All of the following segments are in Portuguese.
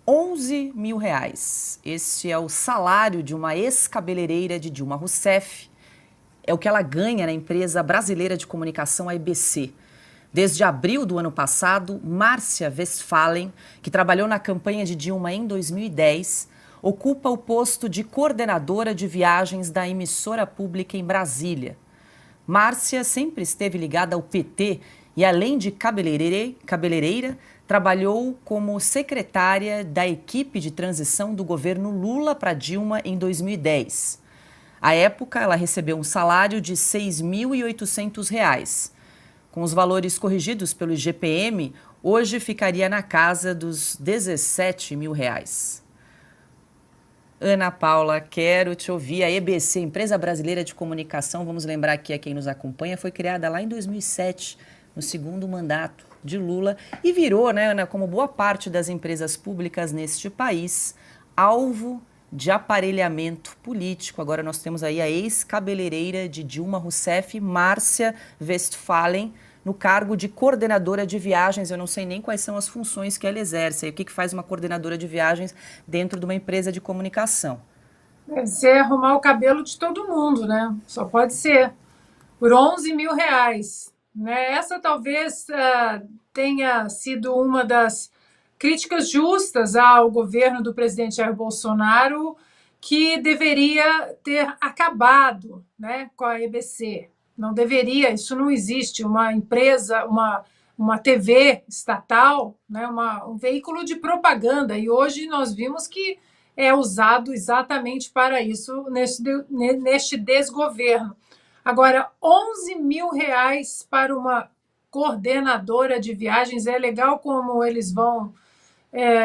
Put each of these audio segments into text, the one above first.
R$ 11 mil. Este é o salário de uma ex-cabeleireira de Dilma Rousseff. É o que ela ganha na empresa brasileira de comunicação, a EBC. Desde abril do ano passado, Márcia Westphalen, que trabalhou na campanha de Dilma em 2010, ocupa o posto de coordenadora de viagens da emissora pública em Brasília. Márcia sempre esteve ligada ao PT e, além de cabeleireira, trabalhou como secretária da equipe de transição do governo Lula para Dilma em 2010. À época, ela recebeu um salário de R$ 6.800. Com os valores corrigidos pelo IGPM, hoje ficaria na casa dos R$ 17 mil. Ana Paula, quero te ouvir. A EBC, Empresa Brasileira de Comunicação, vamos lembrar aqui a quem nos acompanha, foi criada lá em 2007, no segundo mandato de Lula, e virou, né, Ana, como boa parte das empresas públicas neste país, alvo de aparelhamento político. Agora nós temos aí a ex-cabeleireira de Dilma Rousseff, Márcia Westphalen, no cargo de coordenadora de viagens. Eu não sei nem quais são as funções que ela exerce. O que faz uma coordenadora de viagens dentro de uma empresa de comunicação? Deve ser arrumar o cabelo de todo mundo, né? Só pode ser. Por R$ 11 mil. Né? Essa talvez tenha sido uma das críticas justas ao governo do presidente Jair Bolsonaro, que deveria ter acabado, né, com a EBC. Não deveria, isso não existe. Uma empresa, uma TV estatal, né, um veículo de propaganda, e hoje nós vimos que é usado exatamente para isso neste desgoverno. Agora, R$ 11 mil para uma coordenadora de viagens. É legal como eles vão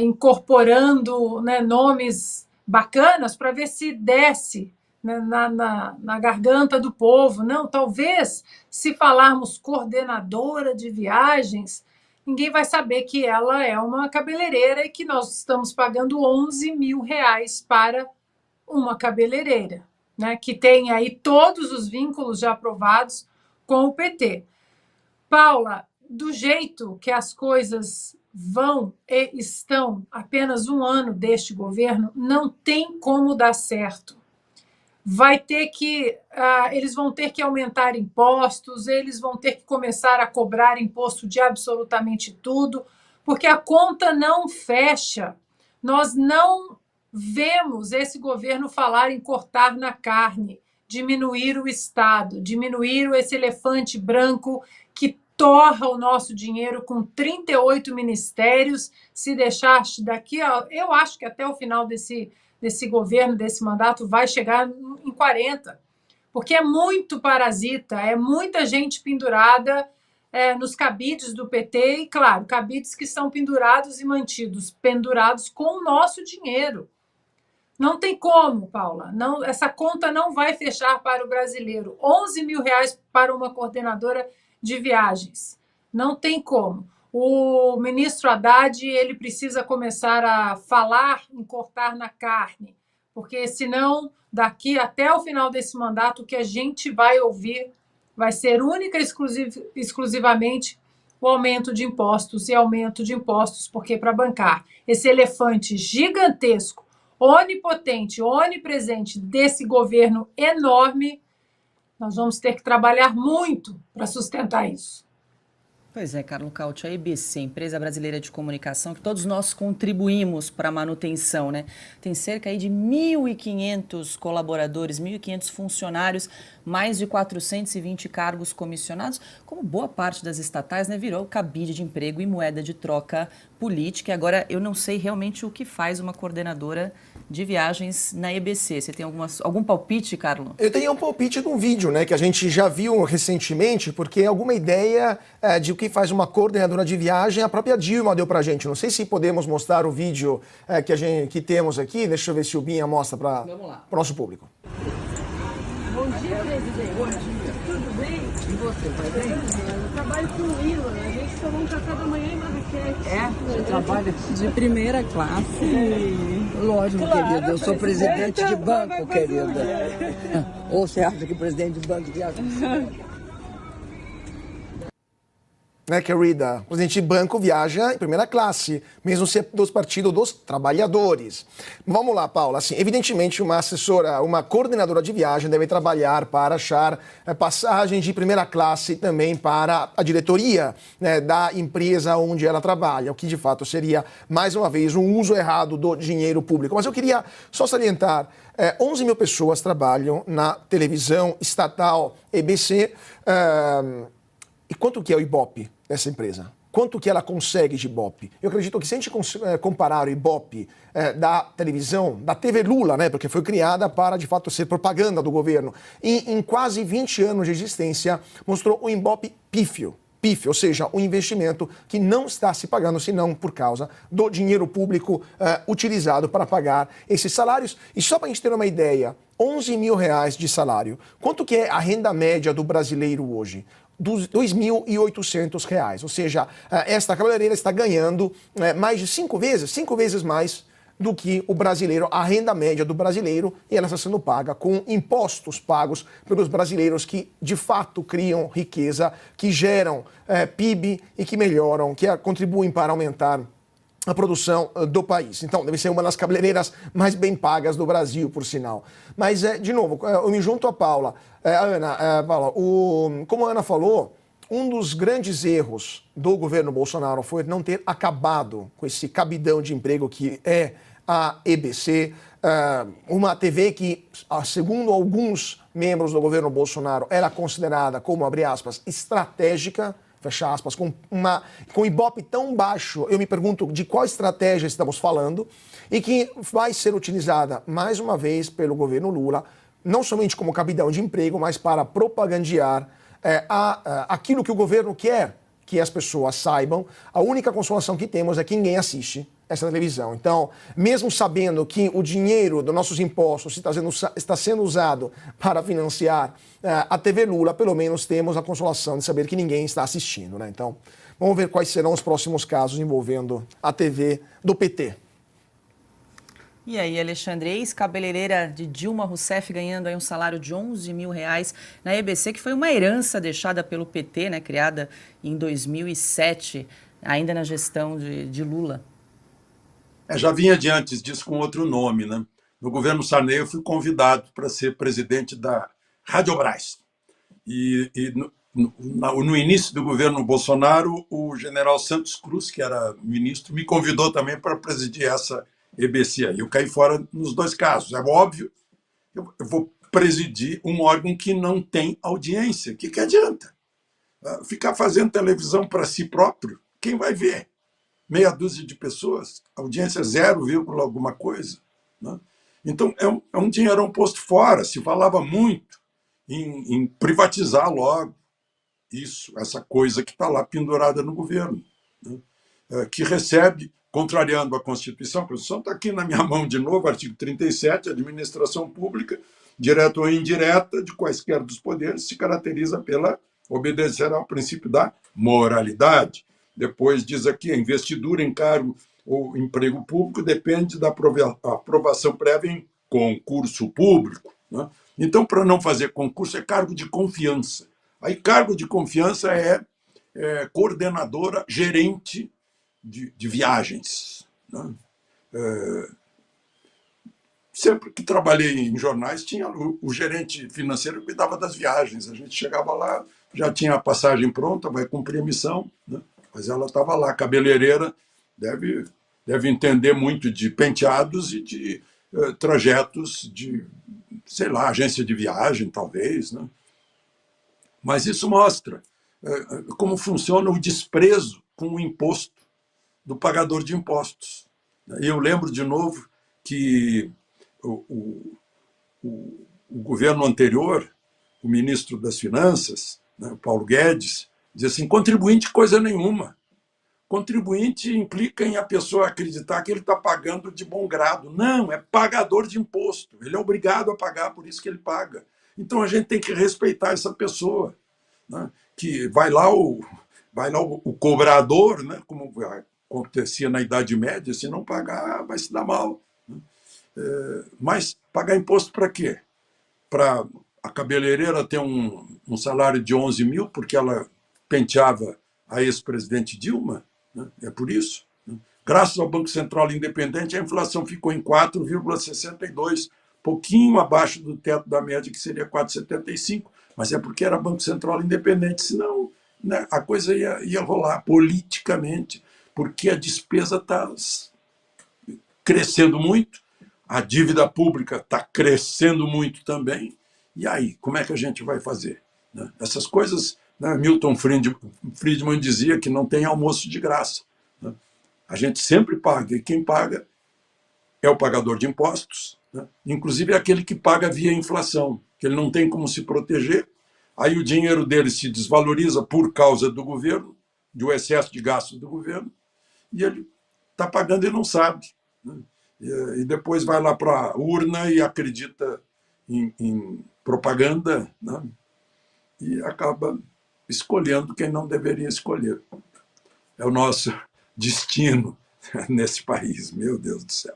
incorporando, né, nomes bacanas para ver se desce, né, na garganta do povo. Não, talvez, se falarmos coordenadora de viagens, ninguém vai saber que ela é uma cabeleireira e que nós estamos pagando R$ 11 mil para uma cabeleireira, né, que tem aí todos os vínculos já aprovados com o PT. Paula, do jeito que as coisas vão e estão apenas um ano deste governo, não tem como dar certo. Eles vão ter que aumentar impostos, eles vão ter que começar a cobrar imposto de absolutamente tudo, porque a conta não fecha. Nós não vemos esse governo falar em cortar na carne, diminuir o Estado, diminuir esse elefante branco que torra o nosso dinheiro com 38 ministérios. Se deixar daqui, eu acho que até o final desse governo, desse mandato, vai chegar em 40, porque é muito parasita, é muita gente pendurada nos cabides do PT, e, claro, cabides que são pendurados e mantidos pendurados com o nosso dinheiro. Não tem como, Paula. Não, essa conta não vai fechar para o brasileiro. R$ 11 mil para uma coordenadora de viagens. Não tem como. O ministro Haddad, ele precisa começar a falar em cortar na carne, porque senão, daqui até o final desse mandato, o que a gente vai ouvir vai ser única e exclusivamente o aumento de impostos, e aumento de impostos, porque para bancar esse elefante gigantesco, onipotente, onipresente desse governo enorme, nós vamos ter que trabalhar muito para sustentar isso. Pois é, Carlo Cauti, a EBC, Empresa Brasileira de Comunicação, que todos nós contribuímos para a manutenção, né? Tem cerca aí de 1.500 colaboradores, 1.500 funcionários, mais de 420 cargos comissionados. Como boa parte das estatais, né, virou cabide de emprego e moeda de troca política. E agora eu não sei realmente o que faz uma coordenadora de viagens na EBC. Você tem algum palpite, Carlo? Eu tenho um palpite de um vídeo, né, que a gente já viu recentemente, porque alguma ideia de o que faz uma coordenadora de viagem a própria Dilma deu pra gente. Não sei se podemos mostrar o vídeo que temos aqui. Deixa eu ver se o Binha mostra para o nosso público. Bom dia, presidente. Bom dia. Tudo bem? E você, vai bem? Eu trabalho com o Lila. A gente tomou um café da manhã em Marrakech. Você trabalha de primeira classe? Lógico, claro, querida. Eu sou presidente de banco, querida. Ou você acha que presidente de banco viaja? né, querida? O presidente de banco viaja em primeira classe, mesmo ser dos partidos dos trabalhadores. Vamos lá, Paula. Assim, evidentemente, uma assessora, uma coordenadora de viagem deve trabalhar para achar passagens de primeira classe também para a diretoria, né, da empresa onde ela trabalha, o que de fato seria, mais uma vez, um uso errado do dinheiro público. Mas eu queria só salientar, 11 mil pessoas trabalham na televisão estatal EBC. E quanto que é o Ibope dessa empresa? Quanto que ela consegue de Ibope? Eu acredito que se a gente comparar o Ibope da televisão, da TV Lula, né, porque foi criada para, de fato, ser propaganda do governo, e em quase 20 anos de existência, mostrou o Ibope pífio, ou seja, um investimento que não está se pagando, senão por causa do dinheiro público utilizado para pagar esses salários. E só para a gente ter uma ideia, 11 mil reais de salário, quanto que é a renda média do brasileiro hoje? R$ 2.800, ou seja, esta cabeleireira está ganhando mais de 5 vezes mais do que o brasileiro, a renda média do brasileiro, e ela está sendo paga com impostos pagos pelos brasileiros que, de fato, criam riqueza, que geram PIB e que melhoram, que contribuem para aumentar a produção do país. Então, deve ser uma das cabeleireiras mais bem pagas do Brasil, por sinal. Mas, de novo, eu me junto a Paula. Paula, como a Ana falou, um dos grandes erros do governo Bolsonaro foi não ter acabado com esse cabidão de emprego que é a EBC, uma TV que, segundo alguns membros do governo Bolsonaro, era considerada como, abre aspas, estratégica, fecha aspas, com Ibope tão baixo, eu me pergunto de qual estratégia estamos falando, e que vai ser utilizada, mais uma vez, pelo governo Lula, não somente como cabidão de emprego, mas para propagandear aquilo que o governo quer que as pessoas saibam. A única consolação que temos é que ninguém assiste essa televisão. Então, mesmo sabendo que o dinheiro dos nossos impostos está sendo usado para financiar a TV Lula, pelo menos temos a consolação de saber que ninguém está assistindo, né? Então, vamos ver quais serão os próximos casos envolvendo a TV do PT. E aí, Alexandre, ex-cabeleireira de Dilma Rousseff ganhando aí um salário de 11 mil reais na EBC, que foi uma herança deixada pelo PT, né, criada em 2007, ainda na gestão de Lula. Já vinha de antes disso com outro nome, né? No governo Sarney eu fui convidado para ser presidente da Radiobras. E no início do governo Bolsonaro, o general Santos Cruz, que era ministro, me convidou também para presidir essa EBC. Eu caí fora nos dois casos. É óbvio, eu vou presidir um órgão que não tem audiência. O que adianta? Ficar fazendo televisão para si próprio, quem vai ver? Meia dúzia de pessoas, audiência 0, alguma coisa, né? Então, é um dinheirão posto fora. Se falava muito em privatizar logo essa coisa que está lá pendurada no governo, né? Que recebe, contrariando a Constituição está aqui na minha mão de novo, artigo 37, administração pública, direta ou indireta, de quaisquer dos poderes, se caracteriza pela obedecer ao princípio da moralidade. Depois diz aqui, a investidura em cargo ou emprego público depende da aprovação prévia em concurso público, né? Então, para não fazer concurso, é cargo de confiança. Aí, cargo de confiança é coordenadora, gerente de viagens, né? Sempre que trabalhei em jornais, tinha o gerente financeiro que cuidava das viagens. A gente chegava lá, já tinha a passagem pronta, vai cumprir a missão, né? Mas ela estava lá, cabeleireira, deve entender muito de penteados e de trajetos de, sei lá, agência de viagem, talvez, né? Mas isso mostra como funciona o desprezo com o imposto do pagador de impostos. E eu lembro, de novo, que o governo anterior, o ministro das Finanças, né, o Paulo Guedes, diz assim, contribuinte coisa nenhuma. Contribuinte implica em a pessoa acreditar que ele está pagando de bom grado. Não, é pagador de imposto. Ele é obrigado a pagar, por isso que ele paga. Então a gente tem que respeitar essa pessoa, né? Que vai lá o cobrador, né? Como acontecia na Idade Média, se não pagar, vai se dar mal, né? Mas pagar imposto para quê? Para a cabeleireira ter um salário de 11 mil, porque ela penteava a ex-presidente Dilma, né? É por isso. Né? Graças ao Banco Central Independente, a inflação ficou em 4,62%, pouquinho abaixo do teto da média, que seria 4,75%, mas é porque era Banco Central Independente, senão, né, a coisa ia rolar politicamente, porque a despesa está crescendo muito, a dívida pública está crescendo muito também, e aí, como é que a gente vai fazer? Né? Essas coisas, né, Milton Friedman dizia que não tem almoço de graça. Né? A gente sempre paga, e quem paga é o pagador de impostos, né? Inclusive é aquele que paga via inflação, que ele não tem como se proteger, aí o dinheiro dele se desvaloriza por causa do governo, do excesso de gasto do governo, e ele está pagando e não sabe. Né? E depois vai lá para a urna e acredita em propaganda, né? E acaba escolhendo quem não deveria escolher. É o nosso destino nesse país, meu Deus do céu.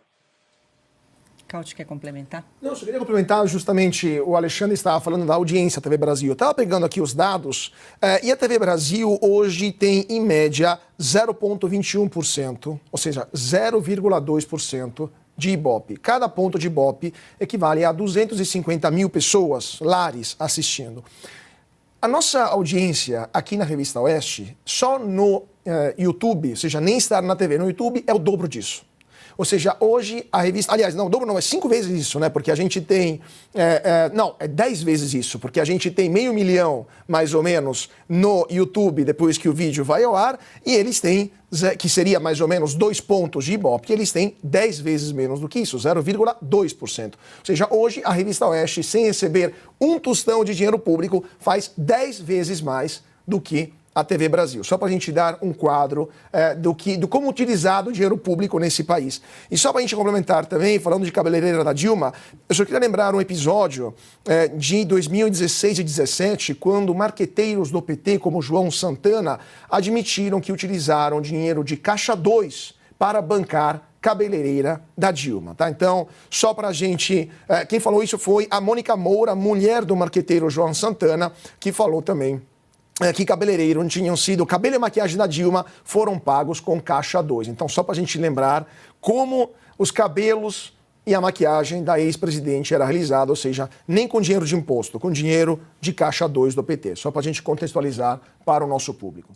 Caute, quer complementar? Não, só queria complementar justamente, o Alexandre estava falando da audiência da TV Brasil. Eu estava pegando aqui os dados, e a TV Brasil hoje tem, em média, 0,21%, ou seja, 0,2% de Ibope. Cada ponto de Ibope equivale a 250 mil pessoas, lares, assistindo. A nossa audiência aqui na Revista Oeste, só no YouTube, ou seja, nem estar na TV, no YouTube, é o dobro disso. Ou seja, hoje a revista... Aliás, não, o dobro não, é 5 vezes isso, né? Porque a gente tem... não, é 10 vezes isso, porque a gente tem 500 mil, mais ou menos, no YouTube, depois que o vídeo vai ao ar, e eles têm, que seria mais ou menos 2 pontos de Ibope, eles têm 10 vezes menos do que isso, 0,2%. Ou seja, hoje a Revista Oeste, sem receber um tostão de dinheiro público, faz 10 vezes mais do que a TV Brasil, só para a gente dar um quadro do como utilizar o dinheiro público nesse país. E só para a gente complementar também, falando de cabeleireira da Dilma, eu só queria lembrar um episódio de 2016 e 2017, quando marqueteiros do PT, como João Santana, admitiram que utilizaram dinheiro de Caixa 2 para bancar cabeleireira da Dilma, tá? Então, só para a gente... quem falou isso foi a Mônica Moura, mulher do marqueteiro João Santana, que falou também que cabeleireiro tinham sido, cabelo e maquiagem da Dilma foram pagos com Caixa 2. Então, só para a gente lembrar como os cabelos e a maquiagem da ex-presidente era realizada, ou seja, nem com dinheiro de imposto, com dinheiro de Caixa 2 do PT. Só para a gente contextualizar para o nosso público.